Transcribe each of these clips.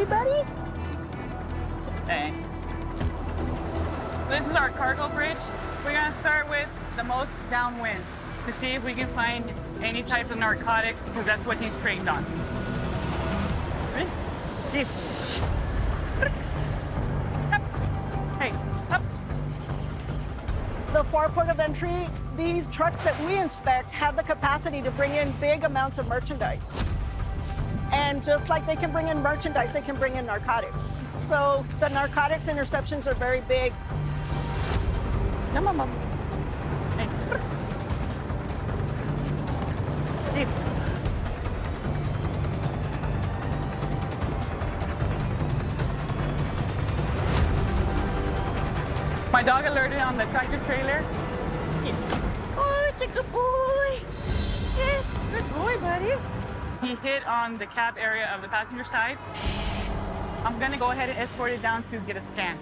boy, buddy. Thanks. This is our cargo bridge. We're gonna start with the most downwind to see if we can find any type of narcotic, because that's what he's trained on. Ready? Hey, up. The far port of entry, these trucks that we inspect have the capacity to bring in big amounts of merchandise. And just like they can bring in merchandise, they can bring in narcotics. So the narcotics interceptions are very big. Come on, Mom. Hey. Hey. My dog alerted on the tractor trailer. Yes. Oh, it's a good boy. Yes, good boy, buddy. He hit on the cab area of the passenger side. I'm gonna go ahead and escort it down to get a scan.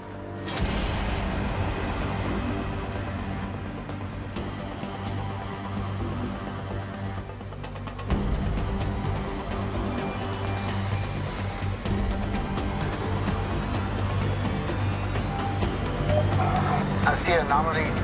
I see anomalies.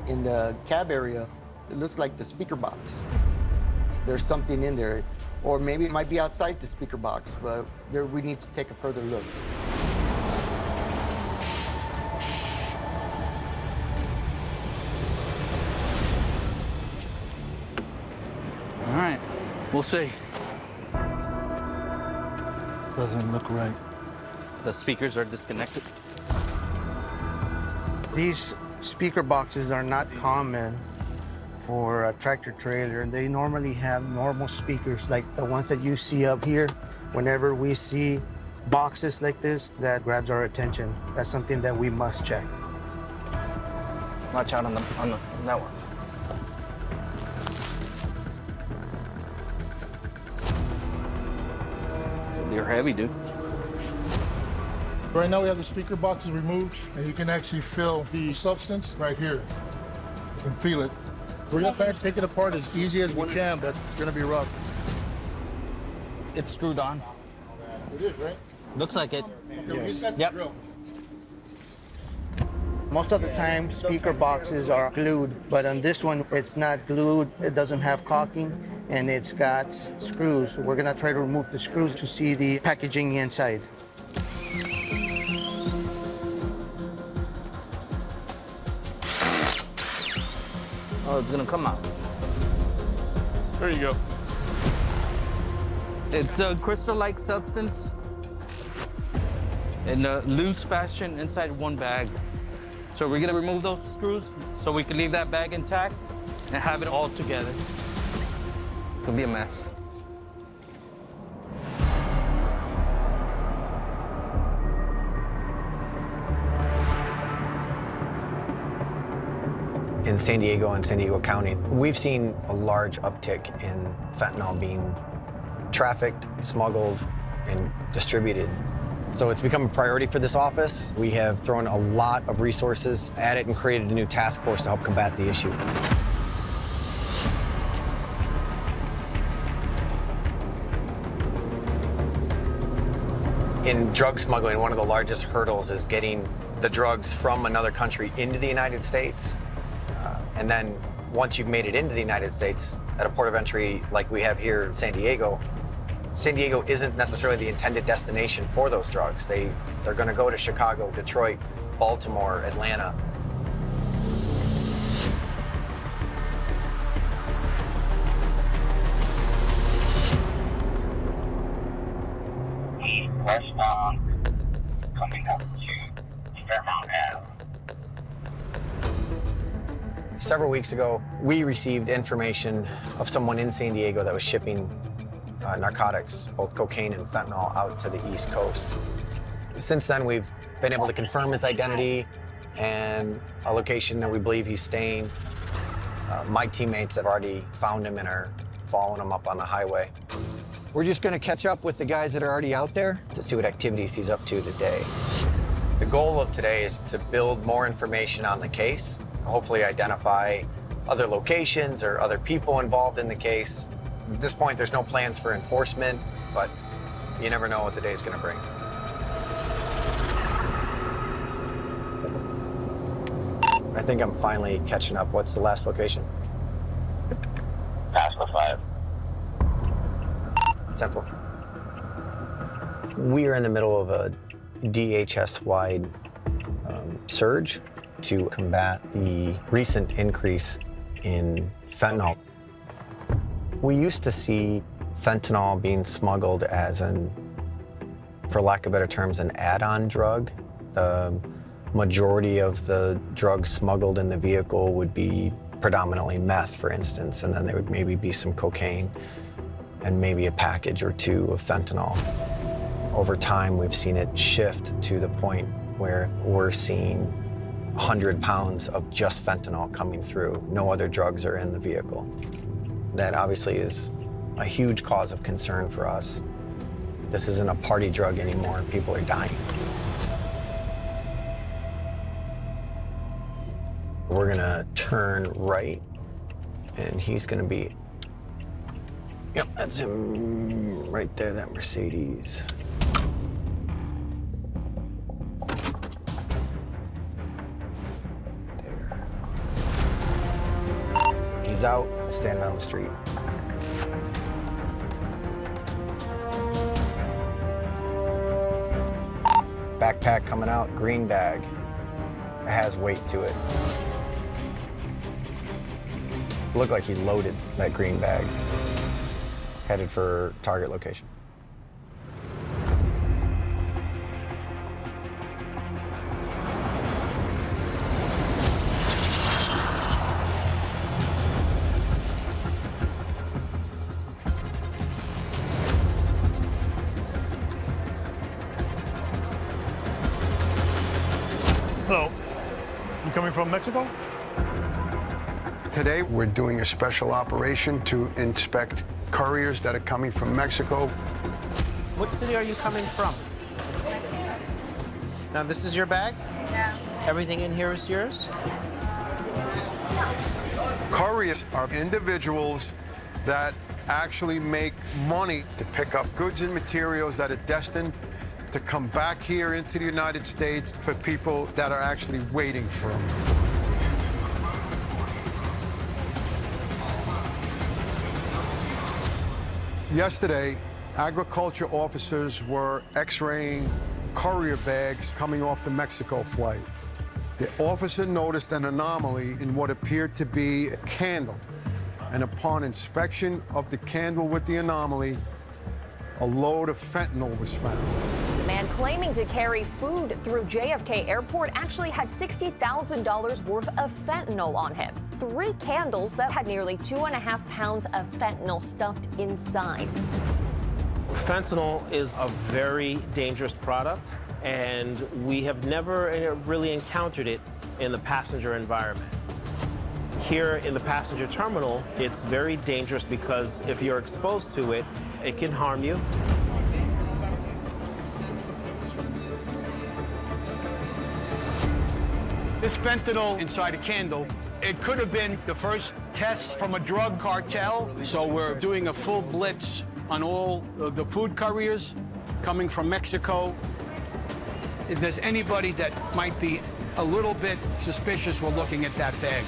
In the cab area, it looks like the speaker box. There's something in there, or maybe it might be outside the speaker box, but we need to take a further look. All right, we'll see. Doesn't look right. The speakers are disconnected. These speaker boxes are not common for a tractor trailer. They normally have normal speakers like the ones that you see up here. Whenever we see boxes like this, that grabs our attention. That's something that we must check. Watch out on that one. They're heavy, dude. Right now we have the speaker boxes removed, and you can actually feel the substance right here. You can feel it. We're gonna try to take it apart as easy as we can, but it's gonna be rough. It's screwed on. It is, right? Looks like it. Yes. Yep. Most of the time, speaker boxes are glued, but on this one, it's not glued. It doesn't have caulking, and it's got screws. We're gonna try to remove the screws to see the packaging inside. Oh, it's gonna come out. There you go. It's a crystal-like substance in a loose fashion inside one bag. So we're gonna remove those screws so we can leave that bag intact and have it all together. Could be a mess. In San Diego and San Diego County, we've seen a large uptick in fentanyl being trafficked, smuggled, and distributed. So it's become a priority for this office. We have thrown a lot of resources at it and created a new task force to help combat the issue. In drug smuggling, one of the largest hurdles is getting the drugs from another country into the United States. And then once you've made it into the United States at a port of entry like we have here in San Diego isn't necessarily the intended destination for those drugs. They're going to go to Chicago, Detroit, Baltimore, Atlanta. Westbound, coming up to Fairmount Ave. Several weeks ago, we received information of someone in San Diego that was shipping narcotics, both cocaine and fentanyl, out to the East Coast. Since then, we've been able to confirm his identity and a location that we believe he's staying. My teammates have already found him and are following him up on the highway. We're just going to catch up with the guys that are already out there to see what activities he's up to today. The goal of today is to build more information on the case, hopefully identify other locations or other people involved in the case. At this point, there's no plans for enforcement, but you never know what the day's going to bring. I think I'm finally catching up. What's the last location? Pasco 5. 10-4. We are in the middle of a DHS-wide surge to combat the recent increase in fentanyl. We used to see fentanyl being smuggled as for lack of better terms, an add-on drug. The majority of the drugs smuggled in the vehicle would be predominantly meth, for instance, and then there would maybe be some cocaine and maybe a package or two of fentanyl. Over time, we've seen it shift to the point where we're seeing 100 pounds of just fentanyl coming through. No other drugs are in the vehicle. That obviously is a huge cause of concern for us. This isn't a party drug anymore. People are dying. We're gonna turn right, and he's gonna be, yep, that's him right there, that Mercedes. There. He's out, standing on the street. Backpack coming out, green bag. It has weight to it. Looked like he loaded that green bag. Headed for target location. Hello. You coming from Mexico? Today, we're doing a special operation to inspect couriers that are coming from Mexico. What city are you coming from? Now, this is your bag? Yeah. Everything in here is yours? Couriers are individuals that actually make money to pick up goods and materials that are destined to come back here into the United States for people that are actually waiting for them. Yesterday, agriculture officers were x-raying courier bags coming off the Mexico flight. The officer noticed an anomaly in what appeared to be a candle. And upon inspection of the candle with the anomaly, a load of fentanyl was found. The man claiming to carry food through JFK Airport actually had $60,000 worth of fentanyl on him. 3 candles that had nearly 2.5 pounds of fentanyl stuffed inside. Fentanyl is a very dangerous product, and we have never really encountered it in the passenger environment. Here in the passenger terminal, it's very dangerous because if you're exposed to it, it can harm you. This fentanyl inside a candle, it could have been the first test from a drug cartel. So we're doing a full blitz on all the food couriers coming from Mexico. If there's anybody that might be a little bit suspicious, we're looking at that bag.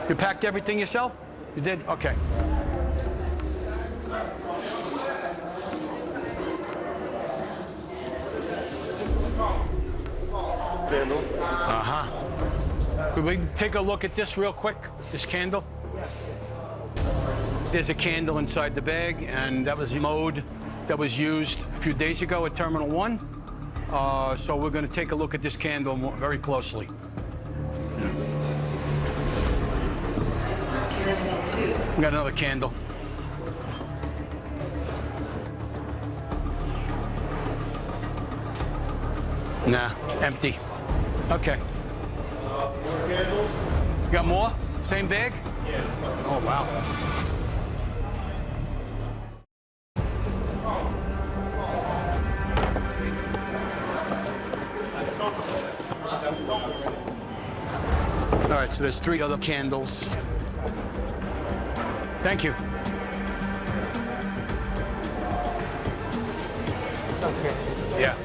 You packed everything yourself? You did? Okay. Could we take a look at this real quick, this candle? There's a candle inside the bag, and that was the mode that was used a few days ago at Terminal 1. So we're going to take a look at this candle very closely. We got another candle. Nah, empty. Okay. You got more? Same bag? Yeah. Oh, wow. So there's 3 other candles. Thank you. Okay. Yeah.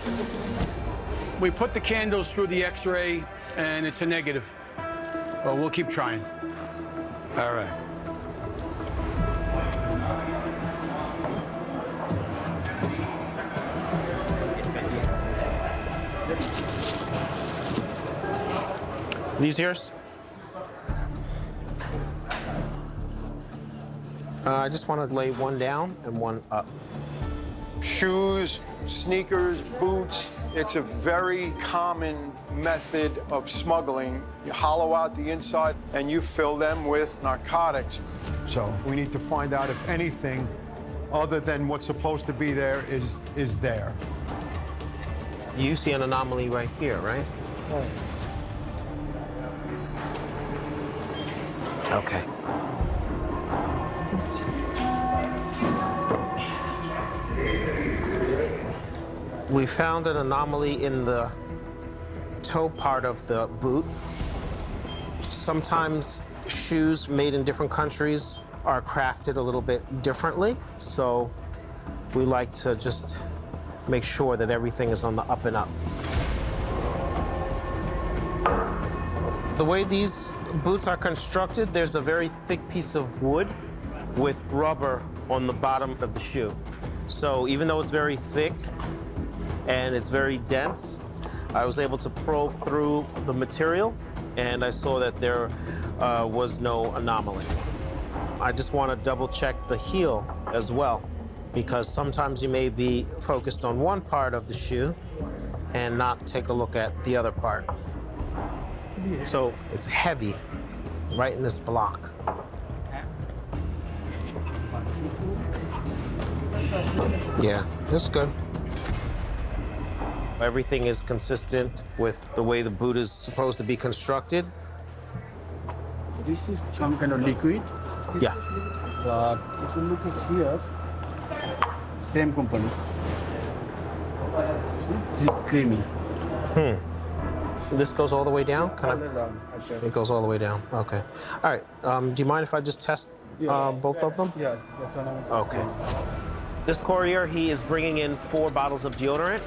We put the candles through the X-ray, and it's a negative. But we'll keep trying. All right. These yours? I just want to lay one down and one up. Shoes, sneakers, boots. It's a very common method of smuggling. You hollow out the inside and you fill them with narcotics. So we need to find out if anything other than what's supposed to be there is there. You see an anomaly right here, right? Okay. We found an anomaly in the toe part of the boot. Sometimes shoes made in different countries are crafted a little bit differently, so we like to just make sure that everything is on the up and up. The way these boots are constructed, there's a very thick piece of wood with rubber on the bottom of the shoe. So even though it's very thick and it's very dense, I was able to probe through the material and I saw that there was no anomaly. I just want to double check the heel as well, because sometimes you may be focused on one part of the shoe and not take a look at the other part. So it's heavy, right in this block. Yeah, that's good. Everything is consistent with the way the boot is supposed to be constructed. This is some kind of liquid. Yeah. But if you look at here, same company. See? It's creamy. This goes all the way down? It goes all the way down. Okay. All right. Do you mind if I just test both of them? Yeah, that's what I was Okay. This courier, he is bringing in 4 bottles of deodorant.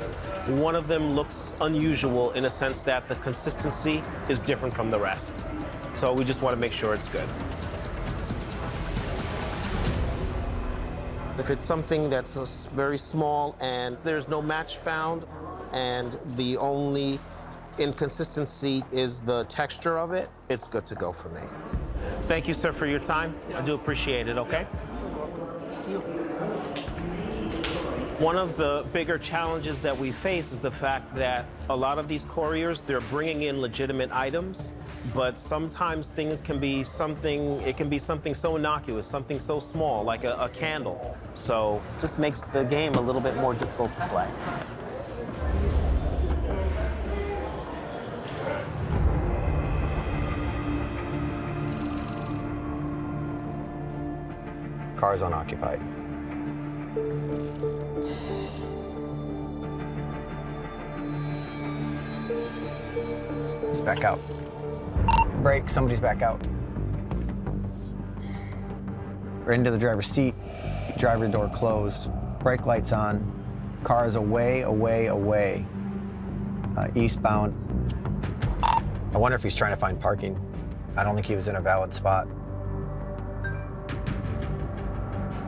One of them looks unusual in a sense that the consistency is different from the rest. So we just want to make sure it's good. If it's something that's very small and there's no match found and the only inconsistency is the texture of it, it's good to go for me. Thank you, sir, for your time. I do appreciate it, okay? One of the bigger challenges that we face is the fact that a lot of these couriers, they're bringing in legitimate items, but sometimes things can be something, it can be something so innocuous, something so small, like a candle. So it just makes the game a little bit more difficult to play. Car's unoccupied. He's back out. Brake, somebody's back out. We're into the driver's seat, driver door closed, brake lights on, car is away, eastbound. I wonder if he's trying to find parking. I don't think he was in a valid spot.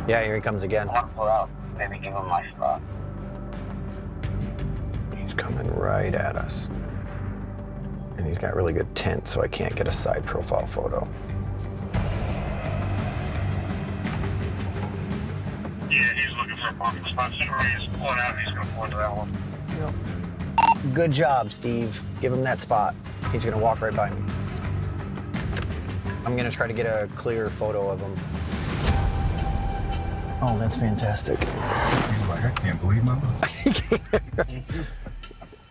Yeah, here he comes again. Pull out. Maybe give him my spot. He's coming right at us. And he's got really good tint, so I can't get a side profile photo. Yeah, he's looking for a parking spot. He's pulling out and he's going to pull into that one. Yep. Good job, Steve. Give him that spot. He's going to walk right by me. I'm going to try to get a clear photo of him. Oh, that's fantastic. I can't believe my luck.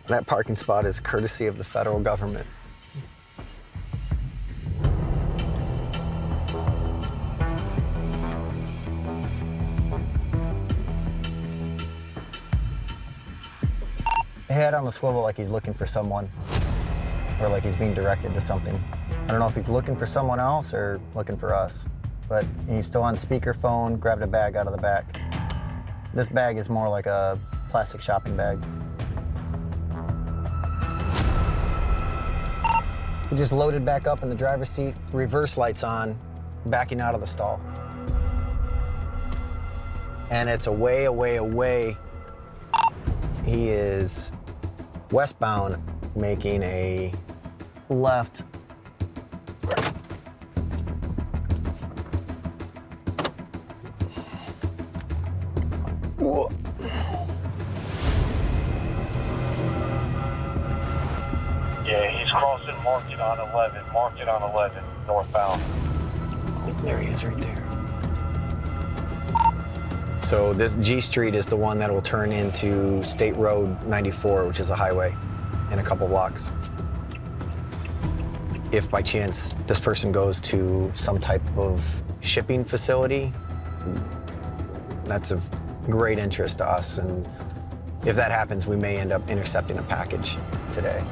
That parking spot is courtesy of the federal government. Head on the swivel like he's looking for someone, or like he's being directed to something. I don't know if he's looking for someone else or looking for us, but he's still on speakerphone, grabbed a bag out of the back. This bag is more like a plastic shopping bag. He just loaded back up in the driver's seat, reverse lights on, backing out of the stall. And it's away, away, away. He is westbound, making a left. Whoa. Yeah, he's crossing Market on 11. Market on 11, northbound. Oh, there he is right there. So this G Street is the one that will turn into State Road 94, which is a highway, in a couple blocks. If by chance this person goes to some type of shipping facility, that's of great interest to us. And if that happens, we may end up intercepting a package today.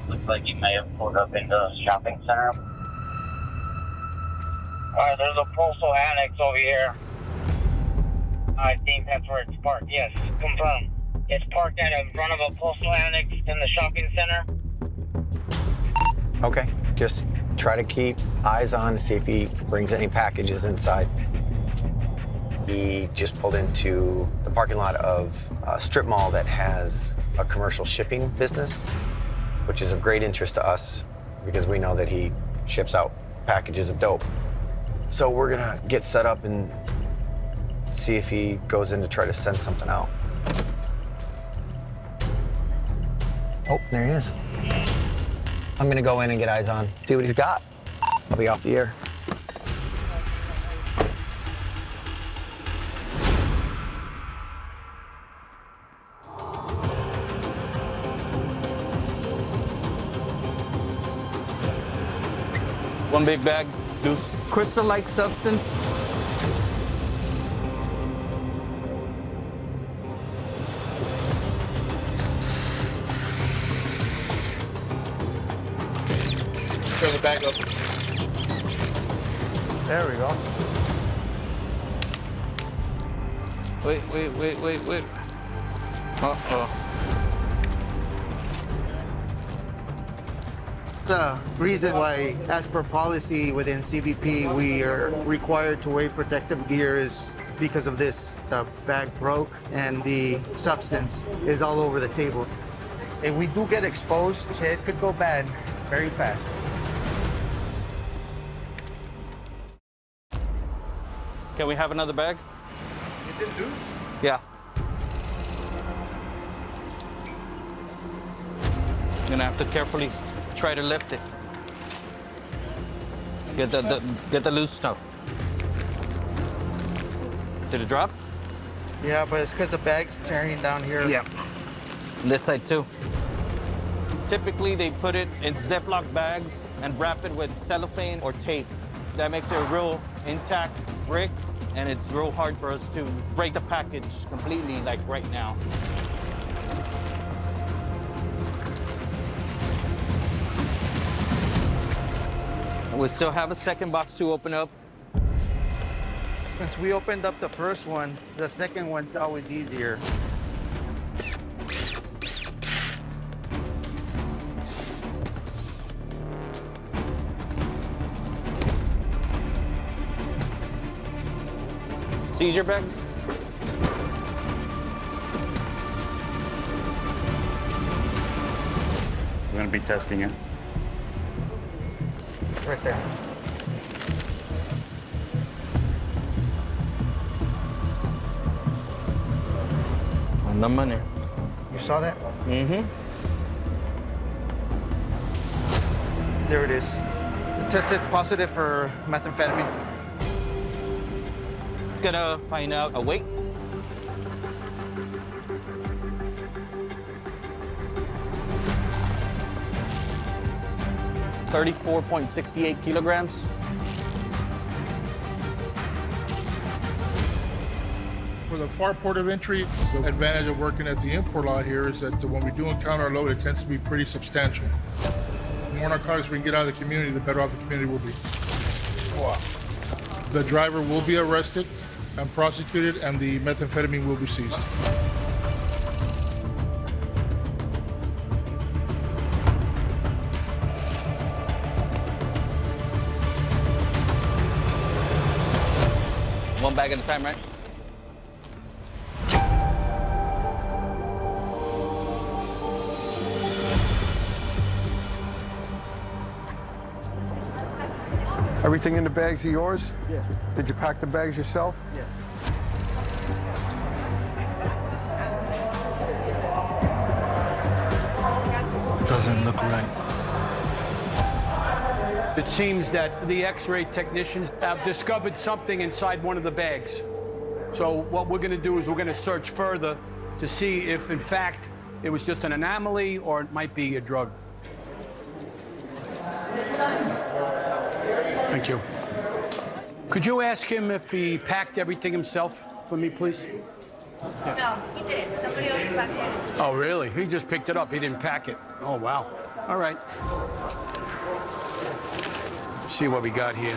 Looks like you may have pulled up in the shopping center. Alright, there's a postal annex over here. I think that's where it's parked. Yes, confirm. It's parked at in front of a postal annex in the shopping center. Okay, just try to keep eyes on to see if he brings any packages inside. He just pulled into the parking lot of a strip mall that has a commercial shipping business, which is of great interest to us because we know that he ships out packages of dope. So we're gonna get set up and see if he goes in to try to send something out. Oh, there he is. I'm gonna go in and get eyes on, see what he's got. I'll be off the air. One big bag, loose. Crystal-like substance. Fill the bag up. There we go. Wait. Uh-oh. The reason why, as per policy within CBP, we are required to wear protective gear is because of this. The bag broke and the substance is all over the table. If we do get exposed, it could go bad very fast. Can we have another bag? Is it loose? Yeah. Gonna have to carefully try to lift it. Get the loose stuff. Did it drop? Yeah, but it's because the bag's tearing down here. Yeah. This side too. Typically, they put it in Ziploc bags and wrap it with cellophane or tape. That makes it a real intact brick, and it's real hard for us to break the package completely, like right now. We still have a second box to open up. Since we opened up the first one, the second one's always easier. Seizure bags? We're going to be testing it. Right there. On the money. You saw that? Mm-hmm. There it is. It tested positive for methamphetamine. Gonna find out a weight. $34.68 kilograms. For the far port of entry, the advantage of working at the import lot here is that when we do encounter a load, it tends to be pretty substantial. more narcotics we can get out of the community, the better off the community will be. Wow. The driver will be arrested and prosecuted, and the methamphetamine will be seized. One bag at a time, right? Everything in the bags are yours? Yeah. Did you pack the bags yourself? Yeah. Doesn't look right. It seems that the X-ray technicians have discovered something inside one of the bags. So what we're going to do is we're going to search further to see if, in fact, it was just an anomaly or it might be a drug. Thank you. Could you ask him if he packed everything himself for me, please? Yeah. No, he didn't. Somebody else back there. Oh, really? He just picked it up. He didn't pack it. Oh, wow. All right. See what we got here.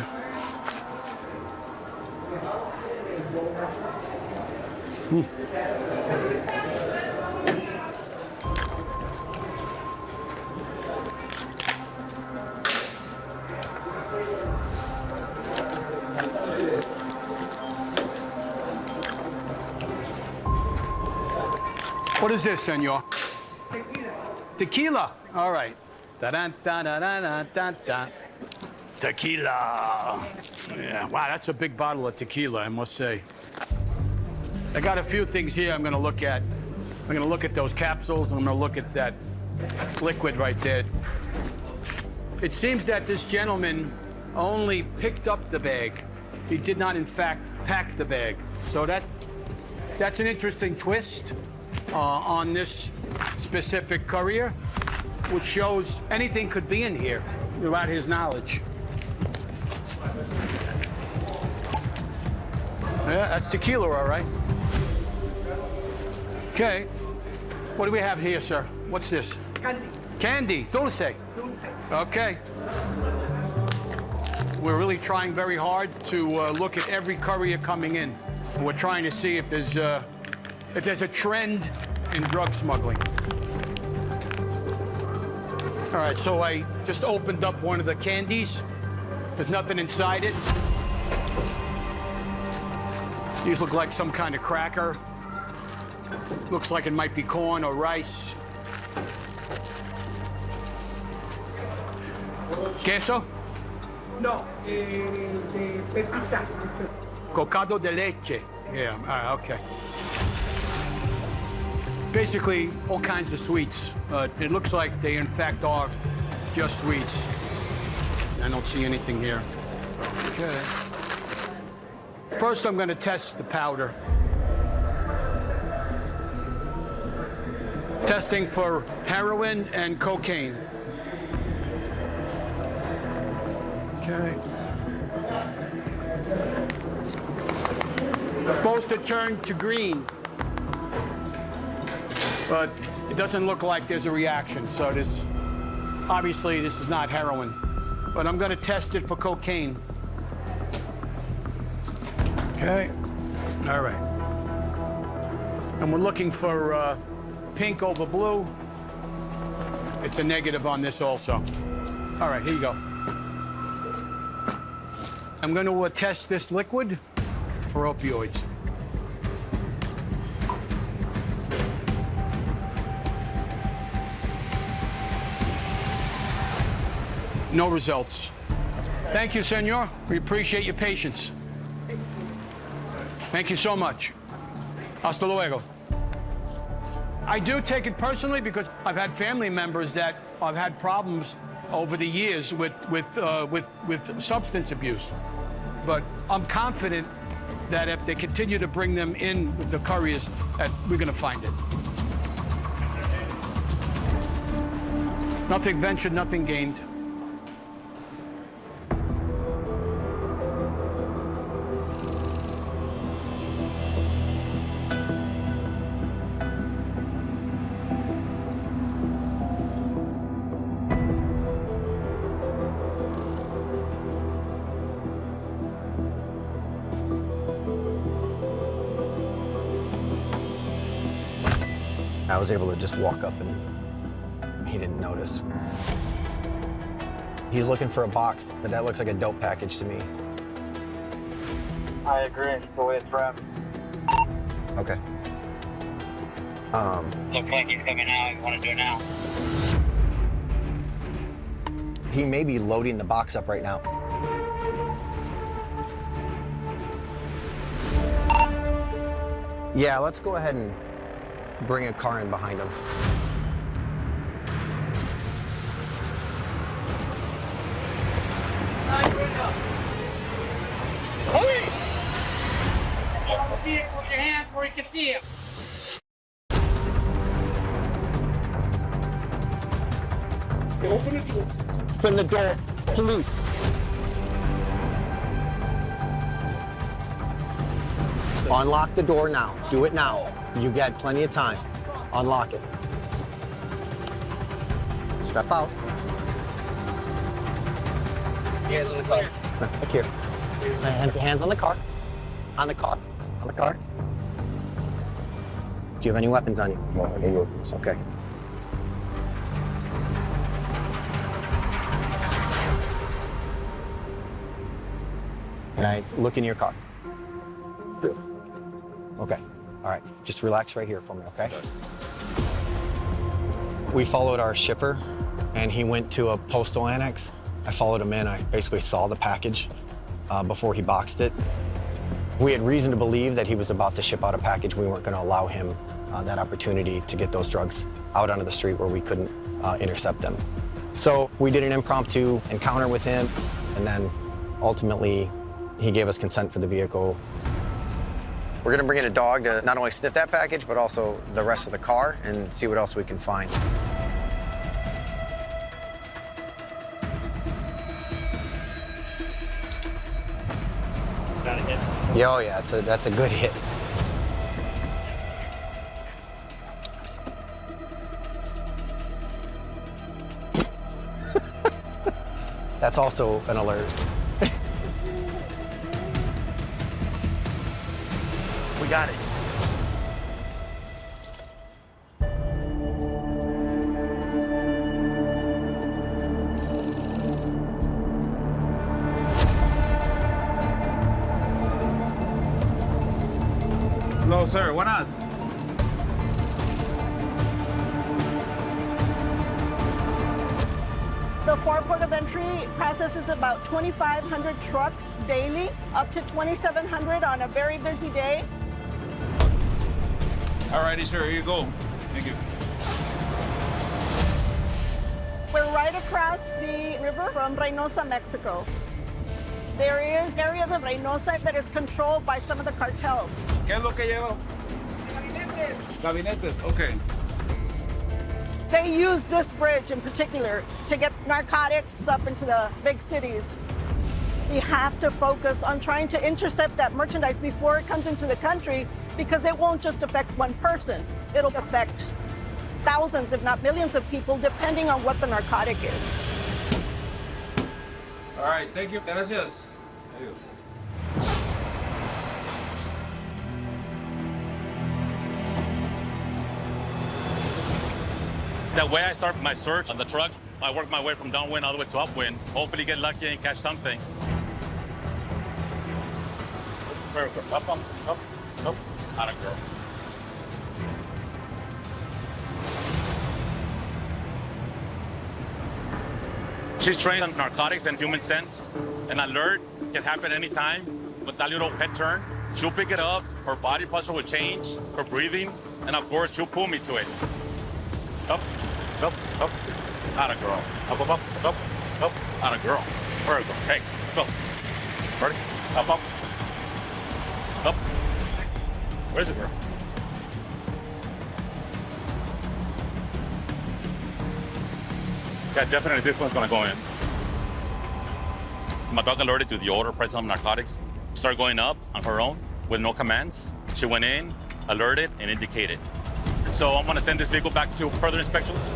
What is this, senor? Tequila. All right. Da-da-da-da-da-da-da. Tequila. Yeah, wow, that's a big bottle of tequila, I must say. I got a few things here I'm going to look at. I'm going to look at those capsules, and I'm going to look at that liquid right there. It seems that this gentleman only picked up the bag. He did not, in fact, pack the bag. So that's an interesting twist on this specific courier, which shows anything could be in here without his knowledge. Yeah, that's tequila, all right. Okay. What do we have here, sir? What's this? Candy. Candy. Dulce. Okay. We're really trying very hard to look at every courier coming in. We're trying to see if there's a trend in drug smuggling. All right, so I just opened up one of the candies. There's nothing inside it. These look like some kind of cracker. Looks like it might be corn or rice. Queso? No, pepita. Cocado de leche. Yeah, okay. Basically, all kinds of sweets. It looks like they, in fact, are just sweets. I don't see anything here. Okay. First, I'm going to test the powder. Testing for heroin and cocaine. Okay. Supposed to turn to green, but it doesn't look like there's a reaction. So obviously this is not heroin, but I'm going to test it for cocaine. Okay. All right. And we're looking for pink over blue. It's a negative on this also. All right, here you go. I'm going to test this liquid for opioids. No results. Thank you, senor. We appreciate your patience. Thank you so much. Hasta luego. I do take it personally because I've had family members that have had problems over the years with substance abuse. But I'm confident that if they continue to bring them in with the couriers, that we're going to find it. Nothing ventured, nothing gained. I was able to just walk up and he didn't notice. He's looking for a box, but that looks like a dope package to me. I agree. The way it's wrapped. Okay. Looks like he's coming out. You want to do it now? He may be loading the box up right now. Yeah, let's go ahead and bring a car in behind him. Police! Hold the vehicle with your hands where you can see him. Open the door. Open the door, police. Unlock the door now. Do it now. You got plenty of time. Unlock it. Step out. Hands on the car. Look here. Hands on the car. On the car. On the car. Do you have any weapons on you? No, no weapons. Okay. Can I look in your car? Okay. All right. Just relax right here for me, okay? We followed our shipper, and he went to a postal annex. I followed him in. I basically saw the package before he boxed it. We had reason to believe that he was about to ship out a package. We weren't going to allow him that opportunity to get those drugs out onto the street where we couldn't intercept them. So we did an impromptu encounter with him, and then ultimately he gave us consent for the vehicle. We're going to bring in a dog to not only sniff that package, but also the rest of the car and see what else we can find. Got a hit. Yeah, oh yeah, that's a good hit. That's also an alert. We got it. Hello, sir. Buenas. The Far Port of Entry processes about 2,500 trucks daily, up to 2,700 on a very busy day. Alrighty, sir. Here you go. Thank you. We're right across the river from Reynosa, Mexico. There is areas of Reynosa that is controlled by some of the cartels. ¿Qué es lo que lleva? Gabinetes. Okay. They use this bridge in particular to get narcotics up into the big cities. We have to focus on trying to intercept that merchandise before it comes into the country, because it won't just affect one person. It'll affect thousands, if not millions of people, depending on what the narcotic is. All right. Thank you. Gracias. The way I start my search on the trucks, I work my way from downwind all the way to upwind. Hopefully get lucky and catch something. Up, atta girl. She's trained on narcotics and human sense. An alert can happen anytime. With that little head turn, she'll pick it up, her body posture will change, her breathing, and of course, she'll pull me to it. Up, atta girl. Up, atta girl. Very good. Hey, go. Ready? Up. Where's it, girl? Yeah, definitely this one's gonna go in. My dog alerted to the odor presence of narcotics. Started going up on her own with no commands. She went in, alerted, and indicated. So I'm gonna send this vehicle back to further inspections.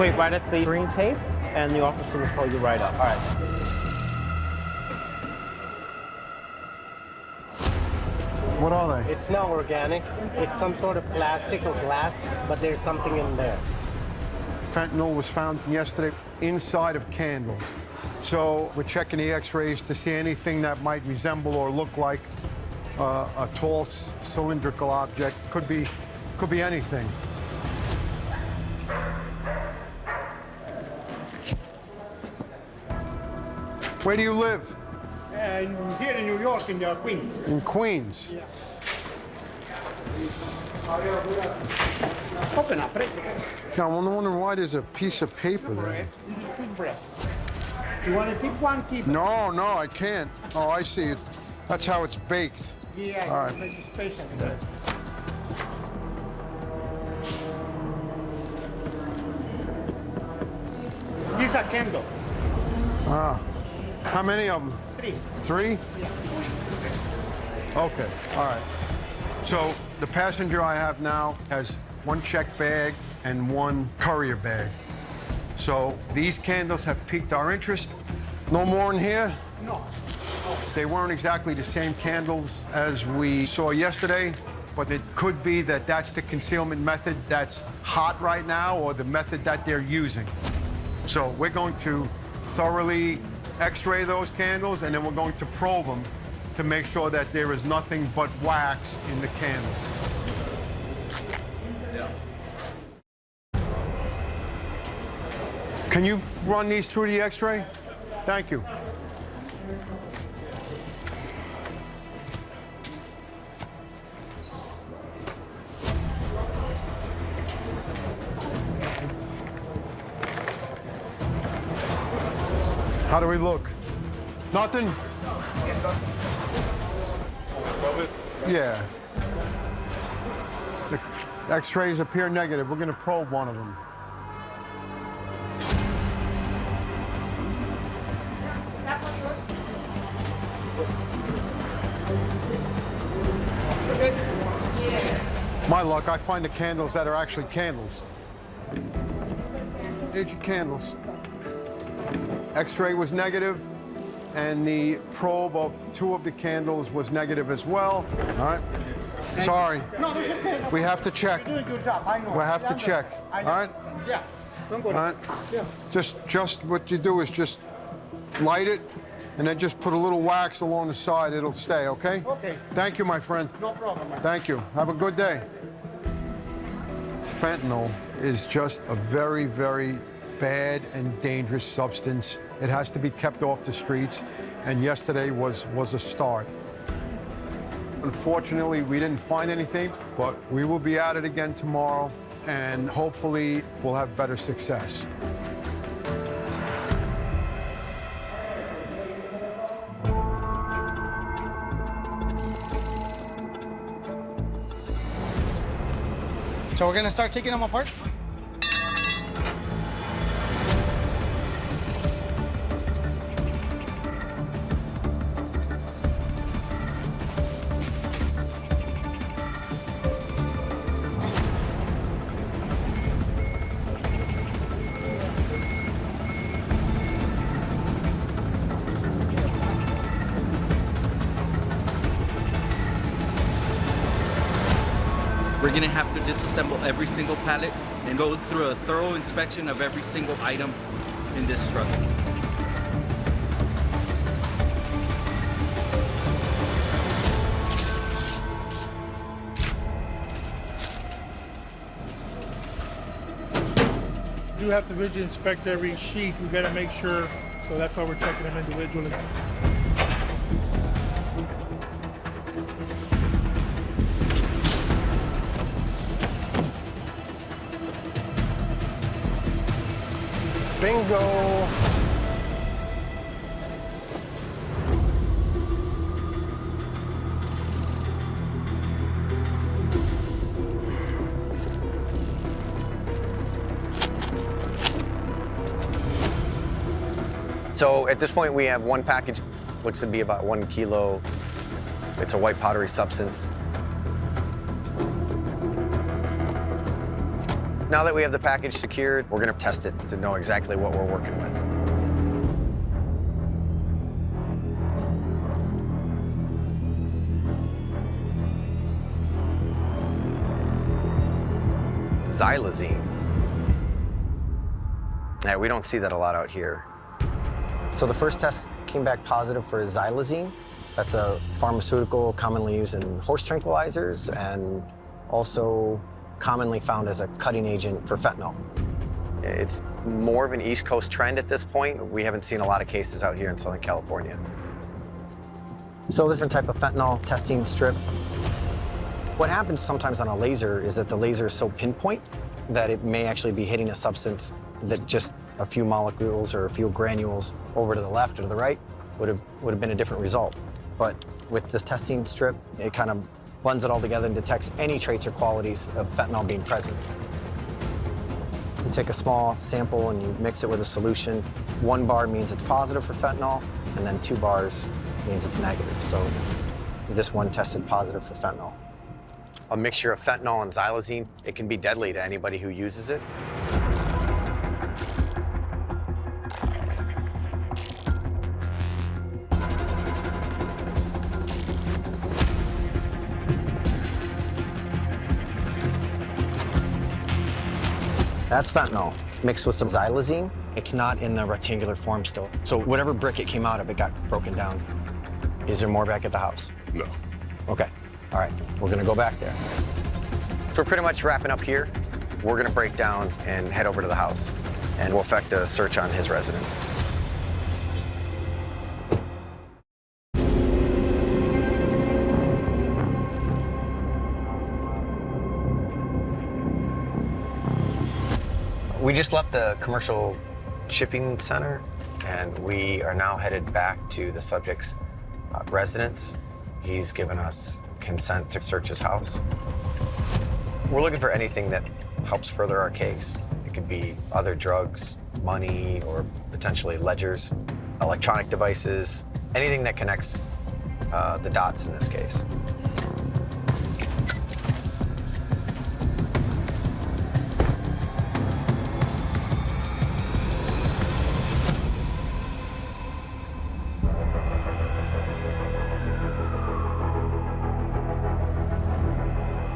wait right at the green tape, and the officer will pull you right up. All right. What are they? It's not organic. It's some sort of plastic or glass, but there's something in there. Fentanyl was found yesterday inside of candles. So we're checking the x-rays to see anything that might resemble or look like a tall cylindrical object. Could be anything. Where do you live? Here in New York, in Queens. In Queens. Open up, right? Yeah, I'm wondering why there's a piece of paper there. You want to keep one? Keep it. No, I can't. Oh, I see it. That's how it's baked. Yeah, all right. make a space in there. These are candles. Ah. How many of them? 3. 3? Yeah. Okay, all right. So the passenger I have now has 1 check bag and 1 courier bag. So these candles have piqued our interest. No more in here? No. They weren't exactly the same candles as we saw yesterday, but it could be that that's the concealment method that's hot right now or the method that they're using. So we're going to thoroughly x-ray those candles, and then we're going to probe them to make sure that there is nothing but wax in the candles. Can you run these through the x-ray? Thank you. How do we look? Nothing? Yeah. The x-rays appear negative. We're going to probe one of them. My luck, I find the candles that are actually candles. Here's your candles. X-ray was negative, and the probe of 2 of the candles was negative as well. All right. Sorry. No, that's okay. We have to check. You're doing a good job. I know. We have to check. I All know. right. Yeah. Don't go. All right. Yeah. Just what you do is just light it, and then just put a little wax along the side. It'll stay. Okay. Okay. Thank you, my friend. No problem, man. Thank you. Have a good day. Fentanyl is just a very, very bad and dangerous substance. It has to be kept off the streets, and yesterday was a start. Unfortunately, we didn't find anything, but we will be at it again tomorrow, and hopefully we'll have better success. So we're gonna start taking them apart? We're gonna have to disassemble every single pallet and go through a thorough inspection of every single item in this truck. You have to visually inspect every sheet. We gotta make sure, so that's why we're checking them individually. Bingo. So at this point, we have 1 package, looks to be about 1 kilo. It's a white powdery substance. Now that we have the package secured, we're gonna test it to know exactly what we're working with. Xylazine. Yeah, we don't see that a lot out here. So the first test came back positive for xylazine. That's a pharmaceutical commonly used in horse tranquilizers and also commonly found as a cutting agent for fentanyl. It's more of an East Coast trend at this point. We haven't seen a lot of cases out here in Southern California. So this is a type of fentanyl testing strip. What happens sometimes on a laser is that the laser is so pinpoint that it may actually be hitting a substance that just a few molecules or a few granules over to the left or to the right would have been a different result. But with this testing strip, it kind of blends it all together and detects any traits or qualities of fentanyl being present. You take a small sample and you mix it with a solution. 1 bar means it's positive for fentanyl, and then 2 bars means it's negative. So this one tested positive for fentanyl. A mixture of fentanyl and xylazine, it can be deadly to anybody who uses it. That's fentanyl mixed with some xylazine. It's not in the rectangular form still. So whatever brick it came out of, it got broken down. Is there more back at the house? No. Okay. All right, we're gonna go back there. So we're pretty much wrapping up here. We're gonna break down and head over to the house, and we'll effect a search on his residence. We just left the commercial shipping center, and we are now headed back to the subject's residence. He's given us consent to search his house. We're looking for anything that helps further our case. It could be other drugs, money, or potentially ledgers, electronic devices, anything that connects the dots in this case.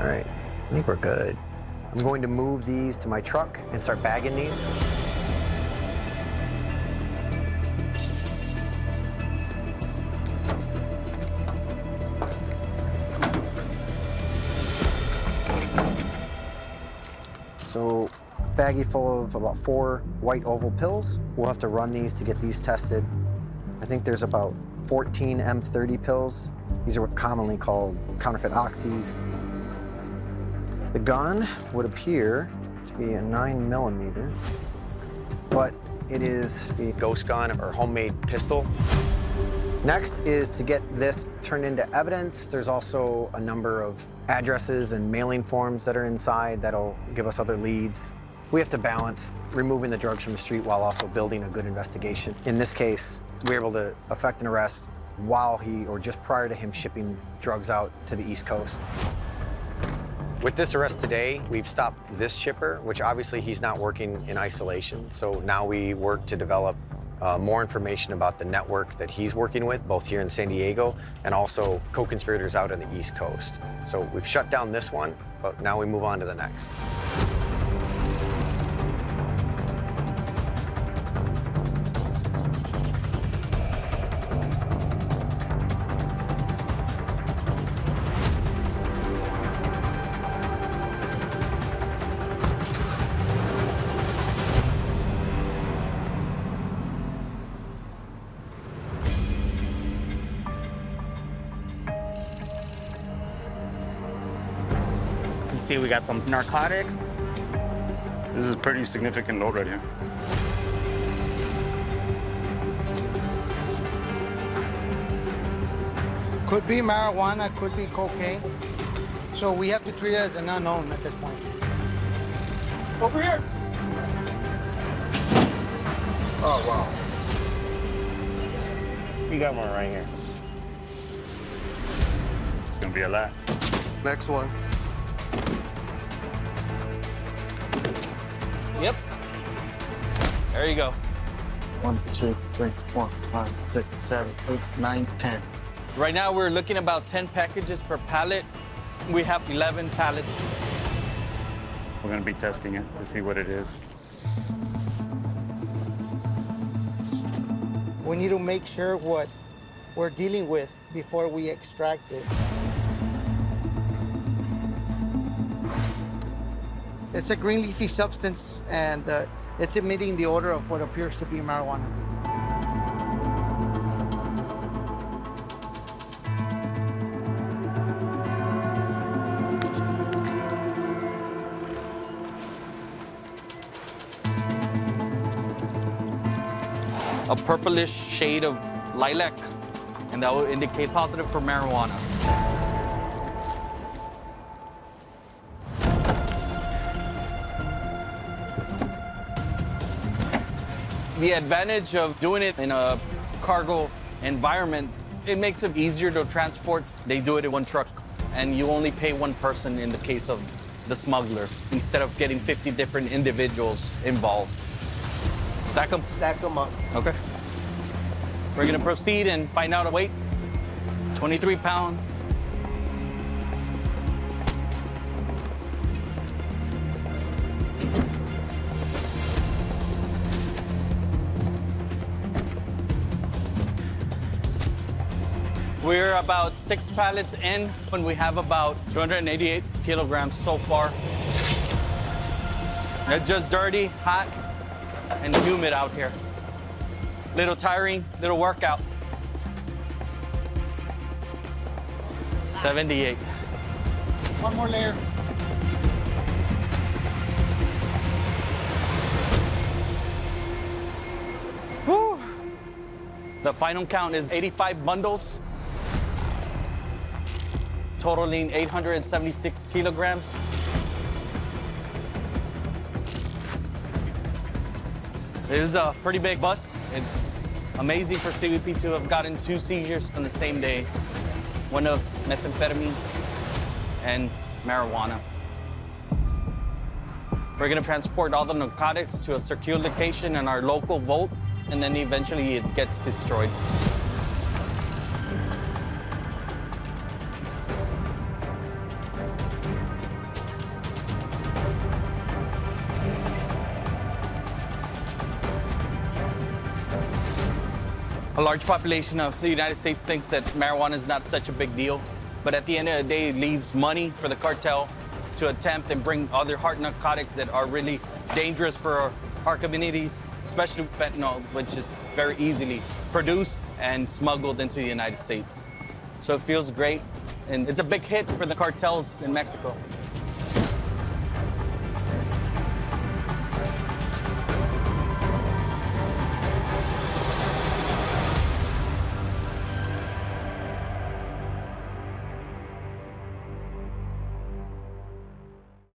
All right, I think we're good. I'm going to move these to my truck and start bagging these. So, baggie full of about 4 white oval pills. We'll have to run these to get these tested. I think there's about 14 M30 pills. These are what commonly called counterfeit oxys. The gun would appear to be a 9mm, but it is a ghost gun or homemade pistol. Next is to get this turned into evidence. There's also a number of addresses and mailing forms that are inside that'll give us other leads. We have to balance removing the drugs from the street while also building a good investigation. In this case, we were able to effect an arrest while or just prior to him shipping drugs out to the East Coast. With this arrest today, we've stopped this shipper, which obviously he's not working in isolation. So now we work to develop more information about the network that he's working with, both here in San Diego and also co-conspirators out on the East Coast. So we've shut down this one, but now we move on to the next. See, we got some narcotics. This is a pretty significant load right here. Could be marijuana, could be cocaine. So we have to treat it as an unknown at this point. Over here. Oh, wow. You got one right here. It's gonna be a lot. Next one. There you go. 1, 2, 3, 4, 5, 6, 7, 8, 9, 10. Right now, we're looking about 10 packages per pallet. We have 11 pallets. We're going to be testing it to see what it is. We need to make sure what we're dealing with before we extract it. It's a green leafy substance, and it's emitting the odor of what appears to be marijuana. A purplish shade of lilac, and that will indicate positive for marijuana. The advantage of doing it in a cargo environment, it makes it easier to transport. They do it in one truck, and you only pay one person in the case of the smuggler, instead of getting 50 different individuals involved. Stack them? Stack them up. Okay. We're gonna proceed and find out a weight. 23 pounds. We're about 6 pallets in, and we have about 288 kilograms so far. It's just dirty, hot, and humid out here. Little tiring, little workout. 78. One more layer. Whew. The final count is 85 bundles, totaling 876 kilograms. This is a pretty big bust. It's amazing for CBP to have gotten 2 seizures on the same day, one of methamphetamine and marijuana. We're gonna transport all the narcotics to a secure location in our local vault, and then eventually it gets destroyed. A large population of the United States thinks that marijuana is not such a big deal, but at the end of the day, it leaves money for the cartel to attempt and bring other hard narcotics that are really dangerous for our communities, especially fentanyl, which is very easily produced and smuggled into the United States. So it feels great, and it's a big hit for the cartels in Mexico.